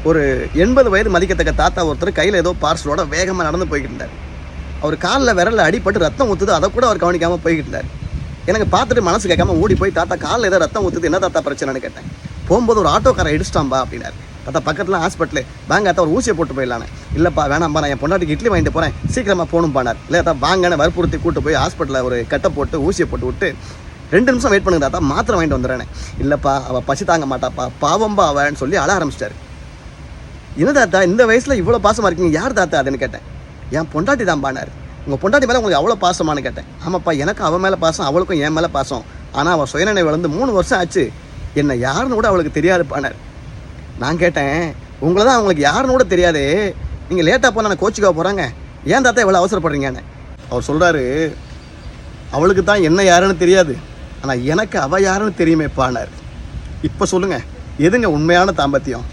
ஒரு 80 வயது மதிக்கத்தக்க தாத்தா ஒருத்தர் கையில் ஏதோ பார்சலோட வேகமாக நடந்து போய்கிட்டு இருந்தார். அவர் காலில் விரலில் அடிபட்டு ரத்தம் ஊற்றுது, அதை கூட அவர் கவனிக்காமல் போய்கிட்டு இருந்தார். எனக்கு பார்த்துட்டு மனசு கேட்காம ஓடி போய், தாத்தா காலில் ஏதோ ரத்தம் ஊற்றுது, என்ன தாத்தா பிரச்சனைன்னு கேட்டேன். போகும்போது ஒரு ஆட்டோக்காரை இடிச்சிட்டாம்பா அப்படின்னாரு. தாத்தா பக்கத்தில் ஹாஸ்பிட்டலு, வாங்க தாத்தா ஒரு ஊசியை போட்டு போயிடலான்னு. இல்லைப்பா வேணாம்பா, நான் என் பொண்டாட்டிக்கு இட்லி வாங்கிட்டு போகிறேன், சீக்கிரமாக போகணும் பானார். இல்லை தாத்தா வாங்கன்னு வற்புறுத்தி கூட்டு போய் ஹாஸ்பிட்டலில் ஒரு கட்டை போட்டு ஊசியை போட்டு விட்டு 2 நிமிஷம் வெயிட் பண்ணுங்க தாத்தா, மாத்திரை வாங்கிட்டு வந்துடுறேனே. இல்லைப்பா அவள் பசி தாங்க மாட்டாப்பா, பாவம்பா அவன்னு சொல்லி அழ ஆரம்பிச்சிட்டாரு. என்ன தாத்தா இந்த வயசில் இவ்வளோ பாசமாக இருக்கீங்க, யார் தாத்தா அதுன்னு கேட்டேன். என் பொண்டாட்டி தான் பானார். உங்கள் பொண்டாட்டி மேலே உங்களுக்கு அவ்வளோ பாசமானு கேட்டேன். ஆமாப்பா எனக்கு அவன் மேலே பாசம், அவளுக்கும் என் மேலே பாசம். ஆனால் அவள் சுயநினைவு வளர்ந்து 3 வருஷம் ஆச்சு, என்னை யாருன்னு கூட அவளுக்கு தெரியாது பானார். நான் கேட்டேன், உங்களை தான் அவங்களுக்கு யாருன்னு கூட தெரியாது, நீங்கள் லேட்டாக போனால் நான் கோச்சிக்காக போகிறாங்க, ஏன் தாத்தா இவ்வளோ அவசரப்படுறீங்கன்னு. அவர் சொல்கிறாரு, அவளுக்கு தான் என்ன யாருன்னு தெரியாது, ஆனால் எனக்கு அவள் யாருன்னு தெரியுமே பானார். இப்போ சொல்லுங்கள், எதுங்க உண்மையான தாம்பத்தியம்?